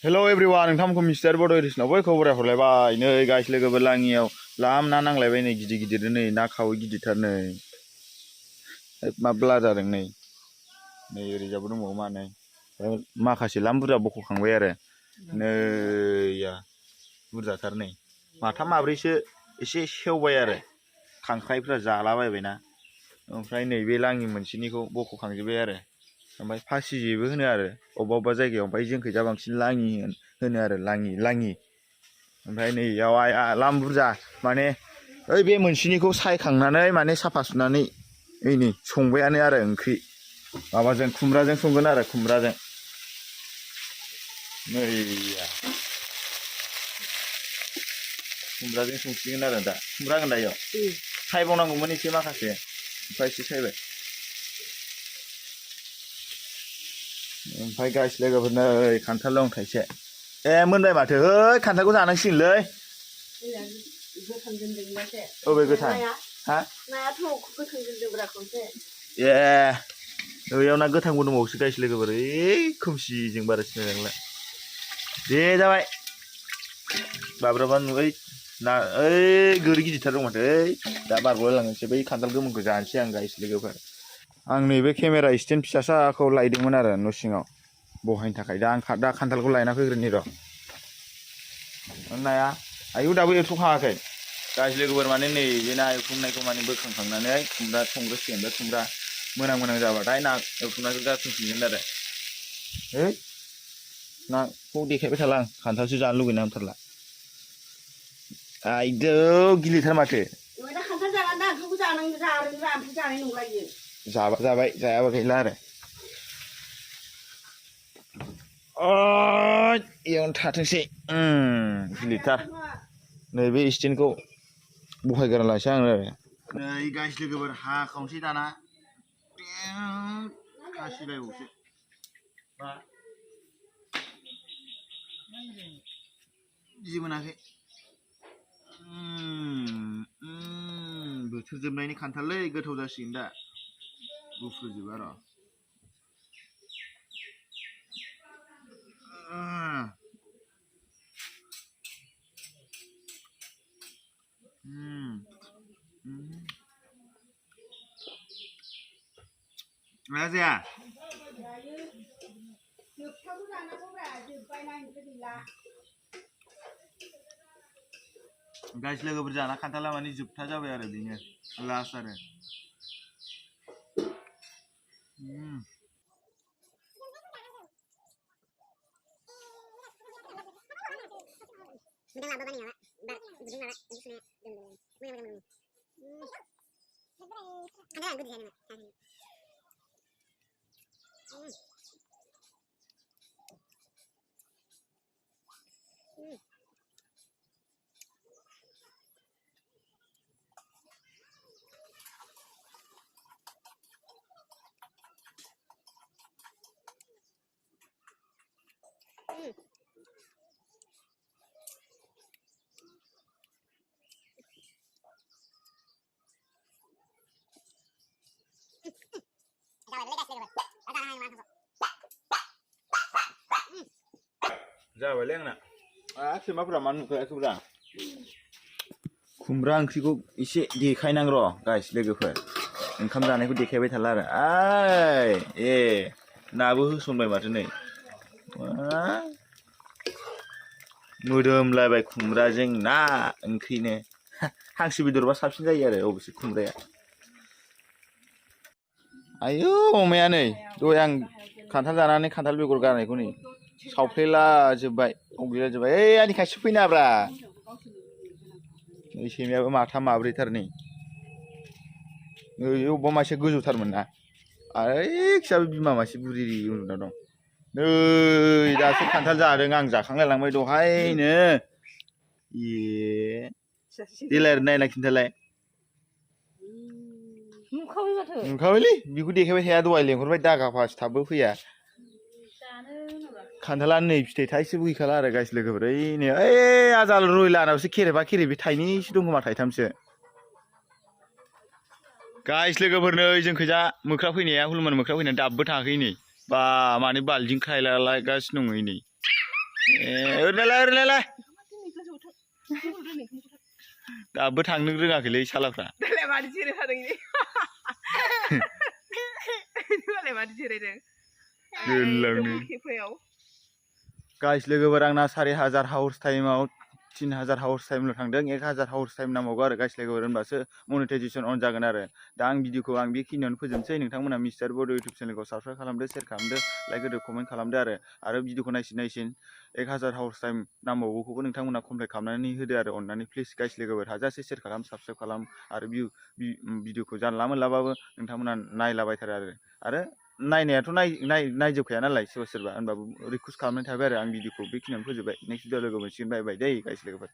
Hello everyone, nोंथांमोनखौ mister बड' एडिशनाव बयखौबो बरायहरलायबाय नै गाइस लोगोफोर लाङियाव लाम ना नांलायबाय नै गिदिर गिदिर नै ना खावै गिदिरथार नै मा ब्ला जादों नै ओरैजाबो दंबावो मानै माखासे लाम बुरजा बख'खांबाय आरो नै या बुरजाथार नै माथाम माब्रैसो एसे सेवबाय आरो खांख्राइफ्रा जालाबायबायना ओमफ्राय नैबे लाङि मोनसेनिखौ बख'खांजोब्बाय आरो ओमफ्राय फासि जेबो होनो आरो अबेबा अबेबा जायगायाव ओमफ्राय जोंखैजा बांसिन लाङि होनो आरो लाङि ओमफ्राय नैयाव लाम बुरजा माने ओइ बे मोनसेनिखौ सायखांनानै माने साफा सुनानै नै संबायानो आरो ओंख्रि माबाजों खुमब्राजों संगोन आरो खुमब्राजों नैया खुमब्राजों संसिगोन आरो दा खुमब्रा होगोन दायो सायबावनांगौमोन एसे माखासे ओमफ्राय एसे सायबाय ओमफ्राय गाइस लोगोफोर नै खान्थाल दं थाइसे मोनबाय माथो है खान्थालखौ जानांसिगोनलै अबे गोथां हा ए ओइयाव ना गोथांबो दंबावोसो गाइस लोगोफोर खोमसिजों बारा सिनायलांला दे जाबाय बाब्राबा नुबाय ना ओइ गोरि गिदिरथार दं माथो दा बारग'लायलांनोसै बै खान्थाल गोमोनखौ जानोसै आं गाइस लोगोफोर आं नैबे केमेरा स्टेन्ड फिसासाखौ लायदोंमोन आरो न' सिङाव बहायनो थाखाय दा आं दा खान्थालखौ लायना फैग्रोनि र' नाया आयौ दाबो एरथ'खाङाखै गाइस लोगोफोर माने नै बे ना एवथुमनायखौ माने बोखांखांनानै खुमब्रा संग्रोसिगोन बे खुमब्रा मोनां जाबाथाय ना एवथुमनायखौ गारसनसिगोन आरो है नाखौ देखायबाय थाला आं खान्थालसो जानो लुगैना नांथारला आयदौ गिलिरथार माथो जाबा जाबाय जायाबा गैला आरो इयावनो थाथोंसै गिलिरथार नैबे स्टेन्डखौ बहायग्रोना लानोसै आं आरो नै गाइस लोगोफोर हाखावनोसै दाना खासिलायबावसो मा बिदि मोनाखै बोथोर जोबनायनि खान्थाललै गोथाव जासिगोन दा गुफुरजोबा र' मा जाया गाइस लोगोफोर जाना खान्थाला माने जोबथा जाबाय आरो बेनो लास्ट आरो जाबायलै आंना सैमाफोरा मानो नुखायाखैब्रा खुमब्रा ओंख्रिखौ एसे देखायनां र' गाइस लोगोफोर ओंखाम जानायखौ देखायबाय थाला आरो नाबो होसनबाय माथो नै मोदोमलायबाय खुमब्राजों ना ओंख्रिनो हांसो बेदरबा साबसिन जायो आरो अबेसे खुमब्राया आयौ अमाया नै दहाय आं खान्थाल जानानै खान्थाल बेगर गारनायखौ नै सावफ्लेला जोब्बाय अग्लिला जोब्बाय आंनि खाथि फैनाब्रा नै सैमायाबो माथाम माब्रैथार नै अबेबा मासे गोजौथारमोन ना आरो खियाबो बिमा मासे बुरि उन्दुना दं नै दासो खान्थाल जादों आं जाखांलायलांबाय दहायनो देलाय नायना खिन्थालाय नुखाबायलै बेखौ देखायबाय थाया दहाय लेंहरबाय दागाफासो थाबबो फैया खान्थाला नै फिथाइ थाइसेबो गैखाला आरो गाइस लोगोफोर आजाल रयलानावसो खेरेबा खेरेबि थाइनैसो दं खोमा थाइथामसो गाइस लोगोफोर नै जोंखैजा मोख्रा फैनाया हुलुमान मोख्रा फैनाया दाबो थाङाखै नै बा माने बाल्टिं खायलालागासिनो दङ नै ओरैनोलाय दाबो थांनो रोङाखैलै सालाफ्रा दालाय मानो जिराय थादों इनि दालाय मानो जिरायदों गोलावनो गाइस लोगोफोर आंना 4000 हावर्स टाइमाव 3000 हावर्स टाइमल' थांदों 1000 हावर्स टाइम नांबावगौ आरो गाइस लोगोफोर होनबासो मनेटाइजेसन अन जागोन आरो दा आं भिडिअखौ बेखिनियावनो फोजोबनोसै नोंथांमोना मिस्टार बड' इउटुब चेनेलखौ साबस्क्राइब खालामदो शेयार खालामदो लाइक होदो कमेन्ट खालामदो आरो भिडिअखौ नायसिन 1000 हावर्स टाइम नांबावगौखौबो नोंथांमोना कमप्लिट खालामनानै होदो आरो अननानै प्लिज गाइस लोगोफोर हाजासे शेयार खालाम साबस्क्राइब खालाम आरो भिडिअखौ जानला मोनलाबाबो नोंथांमोना नायलाबायथारो आरो नायनायाथ' नायजोबखाया नालाय सोरबा होनबाबो रिकुवेस्ट खालामनाय थाबाय आरो आं भिडिअखौ बेखिनियावनो फोजोबबाय नेक्स्ट भिडिअ लोगो मोनसिगोन बाय बाय दै गाइस लोगोफोर